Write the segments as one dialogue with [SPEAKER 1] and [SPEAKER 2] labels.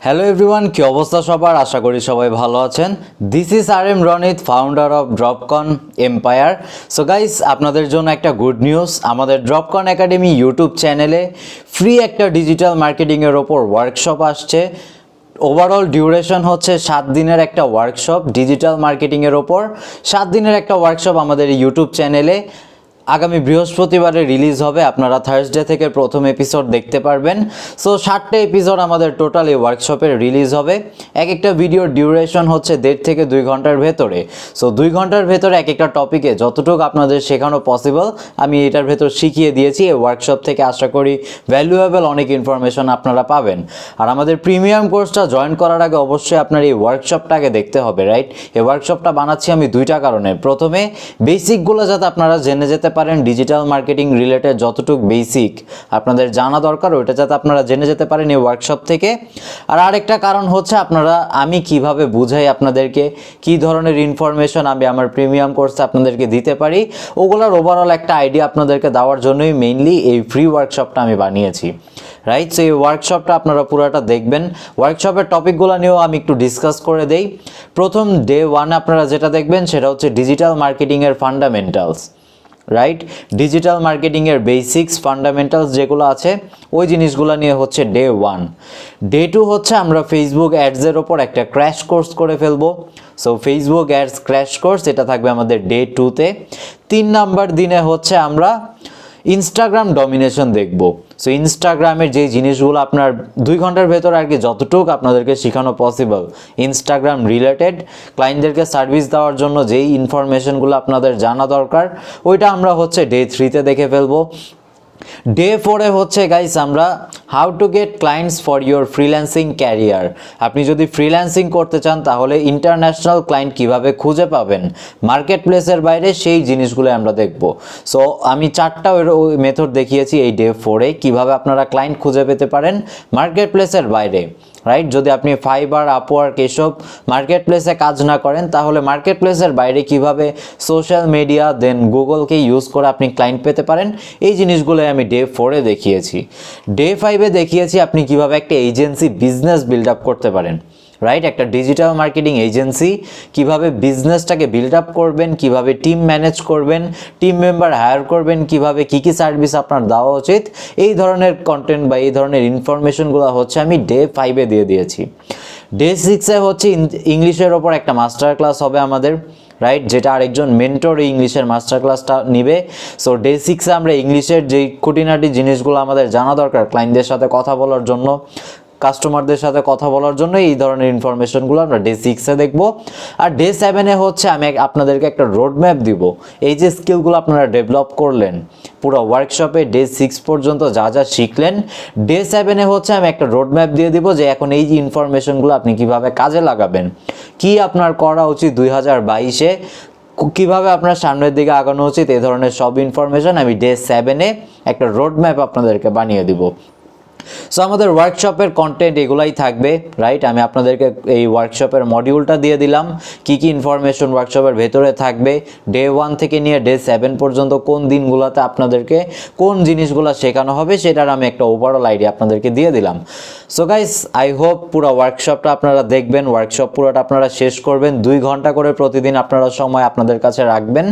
[SPEAKER 1] Hello everyone, কি অবস্থা সবার? আশা করি সবাই ভালো আছেন। This is Ronit, founder of DropCone empire. So guys, আপনাদের জন্য একটা গুড নিউজ। আমাদের DropCone একাডেমি ইউটিউব চ্যানেলে ফ্রি একটা ডিজিটাল মার্কেটিংয়ের ওপর ওয়ার্কশপ আসছে। ওভারঅল ডিউরেশন হচ্ছে 7 দিনের একটা ওয়ার্কশপ ডিজিটাল মার্কেটিংয়ের ওপর। 7 দিনের একটা ওয়ার্কশপ আমাদের ইউটিউব চ্যানেলে আগামী বৃহস্পতিবারে রিলিজ হবে। আপনারা থার্সডে থেকে প্রথম এপিসোড দেখতে পারবেন। সো 7টা এপিসোড আমাদের টোটাল এই ওয়ার্কশপে রিলিজ হবে। এক একটা ভিডিওর ডিউরেশন হচ্ছে 1.5 থেকে 2 ঘন্টার ভেতরে। সো 2 ঘন্টার ভেতরে এক একটা টপিকে যতটুকু আপনাদের শেখানো পসিবল আমি এটার ভেতর শিখিয়ে দিয়েছি। এই ওয়ার্কশপ থেকে আশা করি ভ্যালুয়েবল অনেক ইনফরমেশন আপনারা পাবেন। আর আমাদের প্রিমিয়াম কোর্সটা জয়েন করার আগে অবশ্যই আপনার এই ওয়ার্কশপটাকে দেখতে হবে, রাইট? এই ওয়ার্কশপটা বানাচ্ছি আমি 2টা কারণে। প্রথমে বেসিকগুলো যাতে আপনারা জেনে যেতে পারেন, ডিজিটাল মার্কেটিং রিলেটেড যতটুকু বেসিক আপনাদের জানা দরকার ওইটা যাতে আপনারা জেনে যেতে পারেন এই ওয়ার্কশপ থেকে। আর আরেকটা কারণ হচ্ছে আমি কিভাবে বুঝাই আপনাদেরকে, কি ধরনের ইনফরমেশন আমি আমার প্রিমিয়াম কোর্সে আপনাদেরকে দিতে পারি, ওগুলোর ওভারঅল একটা আইডিয়া আপনাদেরকে দেওয়ার জন্যই মেইনলি এই ফ্রি ওয়ার্কশপটা আমি বানিয়েছি, রাইট? সো এই ওয়ার্কশপটা আপনারা পুরোটা দেখবেন। ওয়ার্কশপের টপিকগুলো নিয়েও আমি একটু ডিসকাস করে দেই। প্রথম ডে 1 আপনারা যেটা দেখবেন সেটা হচ্ছে ডিজিটাল মার্কেটিংয়ের ফান্ডামেন্টালস, রাইট? ডিজিটাল মার্কেটিংয়ের বেসিক্স ফান্ডামেন্টালস যেগুলো আছে ওই জিনিসগুলো নিয়ে হচ্ছে ডে 1। ডে 2 হচ্ছে আমরা ফেসবুক অ্যাডসের ওপর একটা ক্র্যাশ কোর্স করে ফেলবো। So Facebook ads crash course এটা থাকবে আমাদের ডে 2-তে। 3 নাম্বার দিনে হচ্ছে আমরা ইনস্টাগ্রাম ডমিনেশন দেখব। সো ইনস্টাগ্রামের যে জিনিসগুলো আপনার 2 ঘন্টার ভেতর আর কি যতটুকু আপনাদেরকে শেখানো পসিবল ইনস্টাগ্রাম রিলেটেড, ক্লায়েন্টদেরকে সার্ভিস দেওয়ার জন্য যেই ইনফরমেশনগুলো আপনাদের জানা দরকার ওইটা আমরা হচ্ছে ডে 3-তে দেখে ফেলবো। ডে 4-এ হচ্ছে গাইস আমরা how to get clients for your freelancing career. আপনি যদি ফ্রিল্যান্সিং করতে চান তাহলে ইন্টারন্যাশনাল ক্লায়েন্ট কিভাবে খুঁজে পাবেন মার্কেট প্লেসের বাইরে, সেই জিনিসগুলো আমরা দেখব। সো আমি 4টা ওই মেথড দেখিয়েছি এই ডে 4-এ, কিভাবে আপনারা ক্লায়েন্ট খুঁজে পেতে পারেন মার্কেট প্লেসের বাইরে, রাইট? যদি আপনি ফাইবার, আপওয়ার্ক এসব মার্কেট প্লেসে কাজ না করেন তাহলে মার্কেট প্লেসের বাইরে কিভাবে সোশ্যাল মিডিয়া দেন গুগলকে ইউজ করে আপনি ক্লায়েন্ট পেতে পারেন, এই জিনিসগুলো আমি ডে 4-এ দেখিয়েছি। ডে 5-এ দেখিয়েছি আপনি কিভাবে একটা এজেন্সি বিজনেস বিল্ড আপ করতে পারেন, রাইট? একটা ডিজিটাল মার্কেটিং এজেন্সি কিভাবে বিজনেসটাকে বিল্ড আপ করবেন, কিভাবে টিম ম্যানেজ করবেন, টিম মেম্বার হায়ার করবেন, কিভাবে কী কী সার্ভিস আপনার দেওয়া উচিত, এই ধরনের কন্টেন্ট বা এই ধরনের ইনফরমেশনগুলো হচ্ছে আমি ডে 5-এ দিয়ে দিয়েছি। ডে 6-এ হচ্ছে ইংলিশের ওপর একটা মাস্টার ক্লাস হবে আমাদের, রাইট? যেটা আরেকজন মেন্টর ইংলিশের মাস্টার ক্লাসটা নিবে। সো ডে 6-এ আমরা ইংলিশের যেই খুঁটিনাটি জিনিসগুলো আমাদের জানা দরকার ক্লায়েন্টদের সাথে কথা বলার জন্য, কাস্টমারদের সাথে কথা বলার জন্য, এই ধরনের ইনফরমেশনগুলো আমরা ডে 6-এ দেখব। আর ডে 7-এ হচ্ছে আমি আপনাদেরকে একটা রোড ম্যাপ দিব। এই যে স্কিলগুলো আপনারা ডেভেলপ করলেন পুরো ওয়ার্কশপে ডে 6 পর্যন্ত যা যা শিখলেন, ডে 7-এ হচ্ছে আমি একটা রোড ম্যাপ দিয়ে দিব যে এখন এই যে ইনফরমেশনগুলো আপনি কিভাবে কাজে লাগাবেন, কি আপনার করা উচিত 2022-এ, কিভাবে আপনার সামনের দিকে আগানো উচিত, এই ধরনের সব ইনফরমেশন আমি ডে 7-এ একটা রোড ম্যাপ আপনাদেরকে বানিয়ে দিব। সো আমাদের ওয়ার্কশপের কন্টেন্ট এগুলাই থাকবে, রাইট? আমি আপনাদেরকে এই ওয়ার্কশপের মডিউলটা দিয়ে দিলাম, কি কি ইনফরমেশন ওয়ার্কশপের ভেতরে থাকবে, ডে 1 থেকে নিয়ে ডে 7 পর্যন্ত কোন দিনগুলোতে আপনাদেরকে কোন জিনিসগুলো শেখানো হবে সেটার আমি একটা ওভারঅল আইডিয়া আপনাদেরকে দিয়ে দিলাম। সো গাইস, আই হোপ পুরো ওয়ার্কশপটা আপনারা দেখবেন, ওয়ার্কশপ পুরোটা আপনারা শেষ করবেন। 2 ঘন্টা করে প্রতিদিন আপনারা সময় আপনাদের কাছে রাখবেন।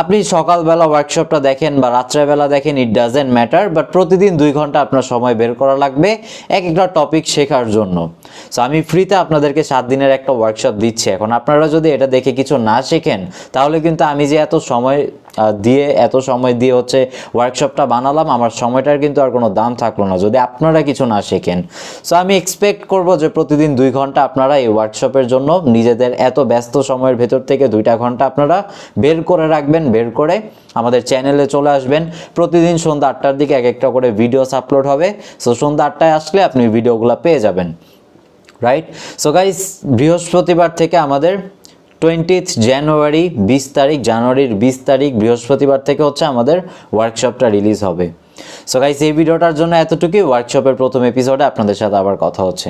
[SPEAKER 1] আপনি সকালবেলা ওয়ার্কশপটা দেখেন বা রাত্রেবেলা দেখেন, ইট ডাজেন্ট ম্যাটার, বাট প্রতিদিন 2 ঘন্টা আপনার সময় বের করা লাগবে এক একটা টপিক শেখার জন্য। সো আমি ফ্রিতে আপনাদেরকে 7 দিনের একটা ওয়ার্কশপ দিচ্ছি। এখন আপনারা যদি এটা দেখে কিছু না শেখেন তাহলে কিন্তু আমি যে এত সময় দিয়ে হচ্ছে ওয়ার্কশপটা বানালাম, আমার সময়টার কিন্তু আর কোনো দাম থাকলো না যদি আপনারা কিছু না শেখেন। সো আমি এক্সপেক্ট করব যে প্রতিদিন 2 ঘন্টা আপনারা এই ওয়ার্কশপের জন্য নিজেদের এত ব্যস্ত সময়ের ভেতর থেকে 2টা ঘন্টা আপনারা বের করে রাখবেন, বের করে আমাদের চ্যানেলে চলে আসবেন। প্রতিদিন সন্ধ্যা 8টার দিকে এক একটা করে ভিডিওস আপলোড হবে। সো সন্ধ্যা 8টায় আসলে আপনি ভিডিওগুলো পেয়ে যাবেন, রাইট? সো গাইস, বৃহস্পতিবার থেকে আমাদের 20th জানুয়ারি 20 তারিখ, জানুয়ারির 20 তারিখ বৃহস্পতিবার থেকে হচ্ছে আমাদের ওয়ার্কশপটা রিলিজ হবে। সো গাইস, এই ভিডিওটার জন্য এতটুকুই। ওয়ার্কশপের প্রথম এপিসোডে আপনাদের সাথে আবার কথা হচ্ছে।